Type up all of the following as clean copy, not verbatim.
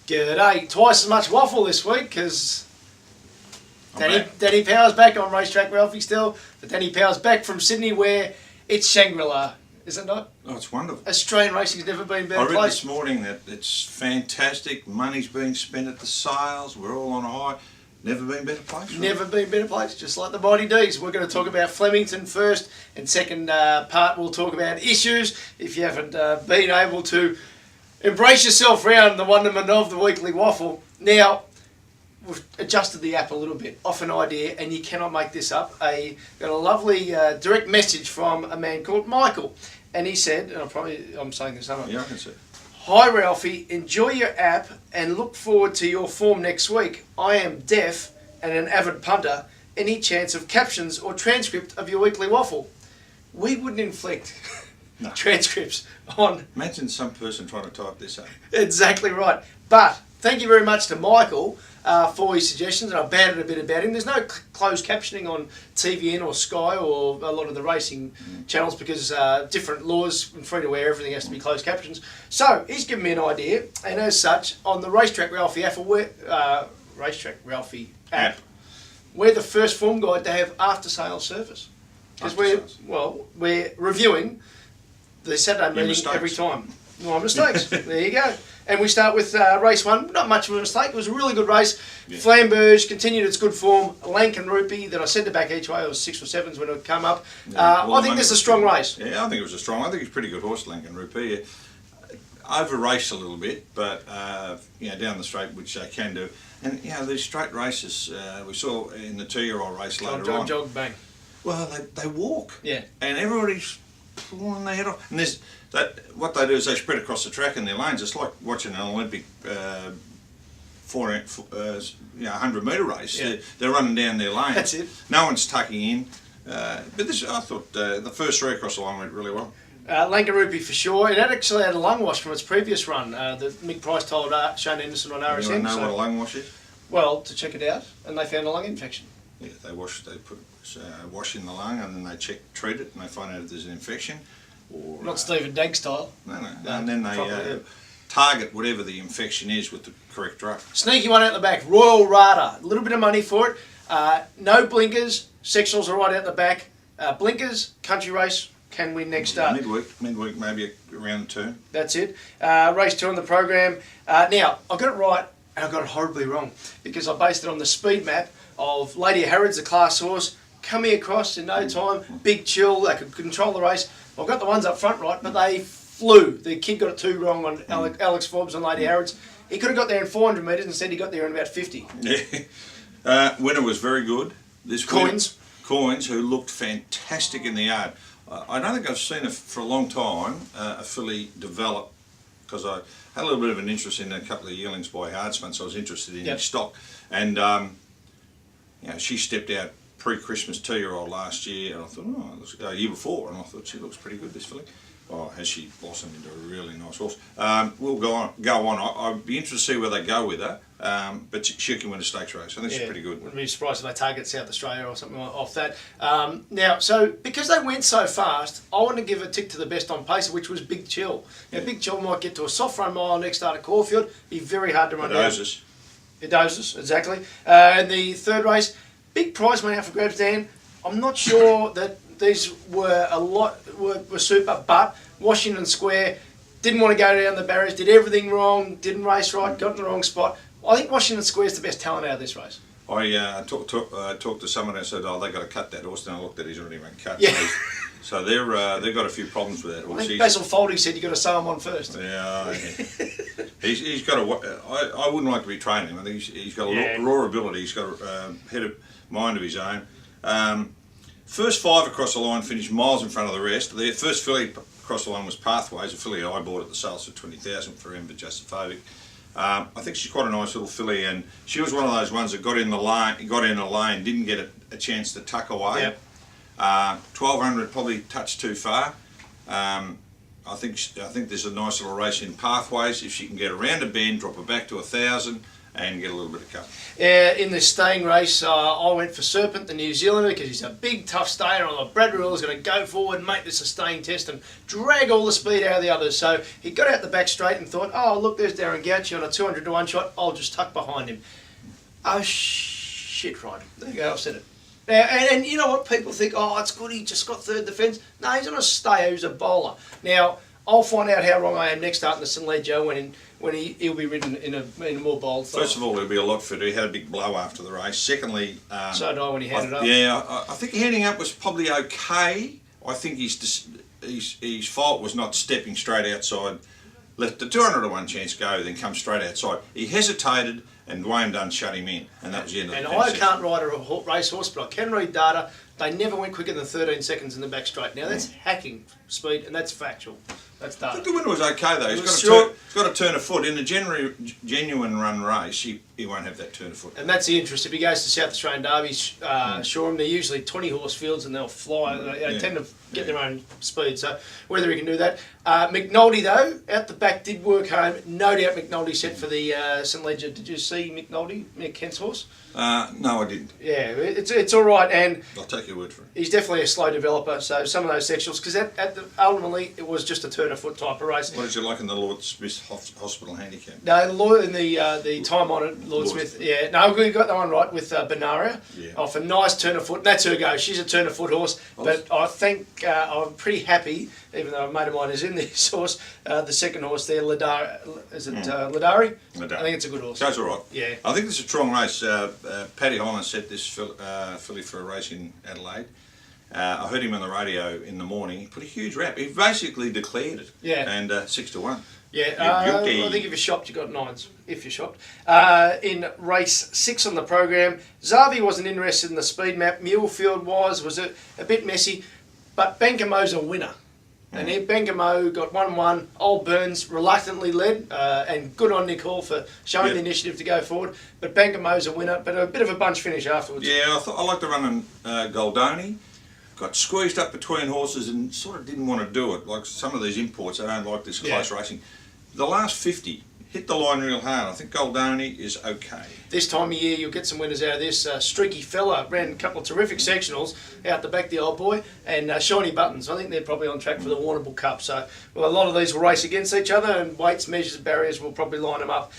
G'day. Twice as much waffle this week because Danny Power's back on Racetrack Ralphy still. But Danny Power's back from Sydney where it's Shangri-La, is it not? Oh, it's wonderful. Australian racing's never been better I read placed. this morning that it's fantastic. Money's being spent at the sales. We're all on a high. Never been better placed. Really. Never been better placed, just like the Mighty D's. We're going to talk about Flemington first, and second part we'll talk about issues. If you haven't been able to embrace yourself around the wonderment of the weekly waffle. Now, we've adjusted the app a little bit, off an idea, and you cannot make this up. Got a lovely direct message from a man called Michael, and he said, and I'm saying this, aren't I? Yeah, I can see. Hi Ralphie, enjoy your app and look forward to your form next week. I am deaf and an avid punter. Any chance of captions or transcript of your weekly waffle? We wouldn't inflict transcripts on... Imagine some person trying to type this up. Exactly right. But thank you very much to Michael for his suggestions, and I batted a bit about him. There's no closed captioning on TVN or Sky or a lot of the racing channels because different laws and free to air, everything has to be closed captions. So he's given me an idea, and as such, on the Racetrack Ralphy app, we're the first form guide to have after-sales service. Because we're reviewing the Saturday meeting every time. My mistakes. There you go. And we start with race one. Not much of a mistake. It was a really good race. Yeah. Flamberge continued its good form. Lankan Rupee that I sent it back each way. It was 6 or 7s when it would come up. Yeah, I think this is a strong race. Yeah, I think it was a strong. I think he's a pretty good horse, Lankan Rupee. Over raced a little bit, but down the straight, which they can do. And these straight races we saw in the 2-year-old race later on. Jog, bang. Well, they walk. Yeah. And everybody's pulling their head off. And what they do is they spread across the track in their lanes. It's like watching an Olympic 100 metre race. Yeah. They're running down their lane. That's it. No one's tucking in. But I thought the first 3 across the line went really well. Lankan Rupee for sure. It actually had a lung wash from its previous run. The Mick Price told Shane Anderson on RSN. You know what a lung wash is? Well, to check it out, and they found a lung infection. Yeah, they put wash in the lung, and then they treat it, and they find out if there's an infection. Or not Stephen Dagg style. No. And then they target whatever the infection is with the correct drug. Sneaky one out the back, Royal Rada. A little bit of money for it. No blinkers. Sectionals are right out the back. Blinkers, country race, can win next start. Midweek, maybe around the turn. That's it. Race 2 on the program. Now, I got it right, and I got it horribly wrong because I based it on the speed map of Lady Harrods, the class horse, coming across in no time, big chill, they could control the race. Well, I got the ones up front right, but they flew. The kid got it 2 wrong on Alex Forbes and Lady Harrods. He could have got there in 400 metres, instead he got there in about 50. Yeah. Winner was very good. This Coins, who looked fantastic in the yard. I don't think I've seen for a long time a filly develop, because I had a little bit of an interest in a couple of yearlings by Hardsman, so I was interested in his stock. And she stepped out pre-Christmas 2-year-old last year, and I thought, year before, and I thought she looks pretty good, this filly. Oh, has she blossomed into a really nice horse? We'll go on. I'd be interested to see where they go with her, but she can win a stakes race. I think she's pretty good. Wouldn't be surprised if they target South Australia or something off that. Now, so because they went so fast, I want to give a tick to the best on pace, which was Big Chill. Now, Big Chill might get to a soft run mile next start at Caulfield. Be very hard to run down. It doses, exactly. And the third race, big prize money out for grabs, Dan. I'm not sure that these were were super, but Washington Square didn't want to go down the barriers, did everything wrong, didn't race right, got in the wrong spot. I think Washington Square is the best talent out of this race. I talked to someone who said, they got to cut that horse, and I looked at he's already been cut. Yeah. So they've got a few problems with that horse. I think Basil Foldy said you've got to sew him on first. Yeah. He's got I wouldn't like to be training him. I think he's got a raw ability. He's got a head of mind of his own. First 5 across the line finished miles in front of the rest. The first filly across the line was Pathways, a filly I bought at the sales for 20,000 for Ember Justifovic. I think she's quite a nice little filly, and she was one of those ones that got in the lane, didn't get a chance to tuck away. Yep. 1200 probably touched too far. I think there's a nice little race in Pathways if she can get around a bend, drop her back to 1,000. and get a little bit of cover. In the staying race, I went for Serpent, the New Zealander, because he's a big, tough stayer. I thought Brad Ruella's going to go forward and make this a staying test and drag all the speed out of the others. So he got out the back straight and thought, oh, look, there's Darren Gauci on a 200 to 1 shot. I'll just tuck behind him. Oh, shit, right. There you go, I've said it. Now, and you know what? People think, oh, it's good, he just got third defence. No, he's on a stayer, he's a bowler. Now, I'll find out how wrong I am next start in the St Leger when he'll be ridden in a more bold style. First of all, he'll be a lot fitter. He had a big blow after the race. Secondly, so did I when he handed up. Yeah, I think handing up was probably okay. I think his fault was not stepping straight outside. Let the 200 to 1 chance go, then come straight outside. He hesitated, and Dwayne Dunn shut him in, and that was the end of the And I can't ride a racehorse, but I can read data. They never went quicker than 13 seconds in the back straight. Now that's hacking speed, and that's factual. That's data. I think the winner was okay though. He's got to turn a foot in a genuine run race. He won't have that turn of foot. And that's the interest. If he goes to South Australian Derbies, Shoreham, they're usually 20 horse fields and they'll fly. They tend to get their own speed. So whether he can do that. McNulty though, out the back did work home. No doubt McNulty set for the St Leger. Did you see McNulty, Mick Kent's horse? No, I didn't. Yeah, it's all right, and I'll take your word for it. He's definitely a slow developer. So some of those sectionals, because ultimately it was just a turn of foot type of race. What did you like in the Lord Smith Hospital handicap? No, the time honoured Lord Smith. Yeah, no, we got that one right with Benaria. Yeah. Off a nice turn of foot. That's her go. She's a turn of foot horse, but I think I'm pretty happy, even though a mate of mine is in this horse. The second horse there, Ladari. Is it Ladari? Ladari. I think it's a good horse. Goes all right. Yeah. I think it's a strong race. Paddy Holland set this filly for a race in Adelaide. I heard him on the radio in the morning. He put a huge rap. He basically declared it. Yeah. And 6 to 1. Yeah, I think if you're shopped, you got 9s. If you're shopped. In race 6 on the program, Zavi wasn't interested in the speed map. Mulefield was a bit messy, but Benkamo's a winner. And Bengamo got 1-1. Old Burns reluctantly led, and good on Nick Hall for showing the initiative to go forward. But Benkamo's a winner, but a bit of a bunch finish afterwards. Yeah, I liked the run on Goldoni. Got squeezed up between horses and sort of didn't want to do it. Like some of these imports, they don't like this close racing. The last 50 hit the line real hard. I think Goldoni is okay. This time of year, you'll get some winners out of this. Streaky Fella ran a couple of terrific sectionals out the back, the old boy, and Shiny Buttons. I think they're probably on track for the Warrnambool Cup. So, well, a lot of these will race against each other, and weights, measures, barriers will probably line them up.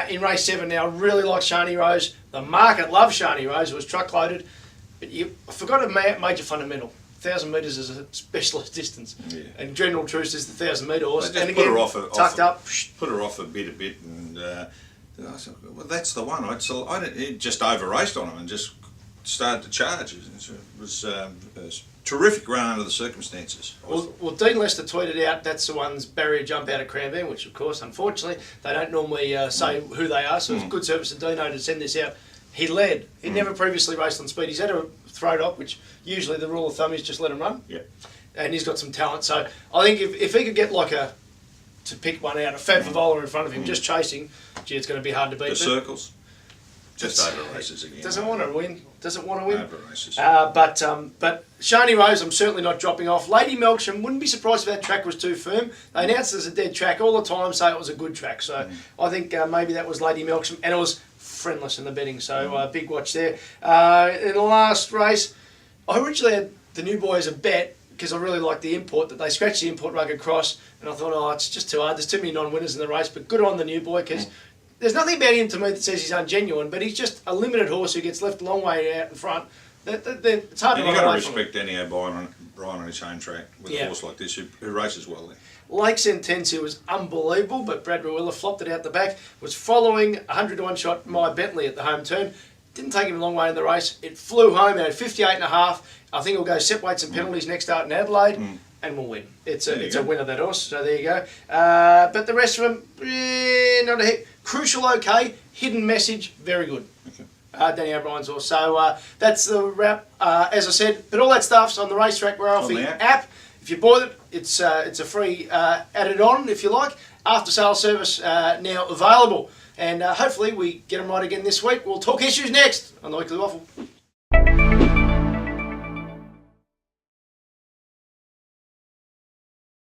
In race 7 now, I really like Shani Rose. The market loves Shani Rose. It was truck-loaded, but I forgot a major fundamental. 1,000 metres is a specialist distance, and General Truce is the 1,000 metre horse. And again, tucked up. Put her off a bit, and I said, well, that's the one. It just over-raced on him and just started to charge. It was a terrific run under the circumstances. Well, Dean Lester tweeted out that's the one's barrier jump out of Cranbourne, which of course, unfortunately, they don't normally say who they are, so it's good service to Dino to send this out. He led. He never previously raced on speed. He's had a throw top, which usually the rule of thumb is just let him run. Yeah. And he's got some talent. So I think if he could get to pick one out, a Fat Favola in front of him, just chasing, gee, it's going to be hard to beat. The circles? Just over races again. Doesn't want to win. Over races. But Shani Rose, I'm certainly not dropping off. Lady Melksham, wouldn't be surprised if that track was too firm. They announced it as a dead track all the time, say it was a good track. So I think maybe that was Lady Melksham, and it was friendless in the betting. So big watch there. In the last race, I originally had the new boy as a bet because I really liked the import, that they scratched the import rug across, and I thought, oh, it's just too hard. There's too many non-winners in the race, but good on the new boy because there's nothing about him to me that says he's ungenuine, but he's just a limited horse who gets left a long way out in front. It's hard to run away from. You've got to respect Danny O'Brien on his home track with a horse like this who races well there. Lake Sentencia was unbelievable, but Brad Ruella flopped it out the back. Was following 100 to 1 shot My Bentley at the home turn. Didn't take him a long way in the race. It flew home at 58.5. I think he'll go set weights and penalties next start in Adelaide, and we'll win. It's a winner, that horse. So there you go. But the rest of them, not a hit. Crucial, okay. Hidden Message, very good. Okay. Danny O'Brien's horse. So that's the wrap. As I said, but all that stuff's on the Racetrack Ralphy app. If you bought it, it's a free added on, if you like. After sale service now available. And hopefully we get them right again this week. We'll talk issues next on the Weekly Waffle.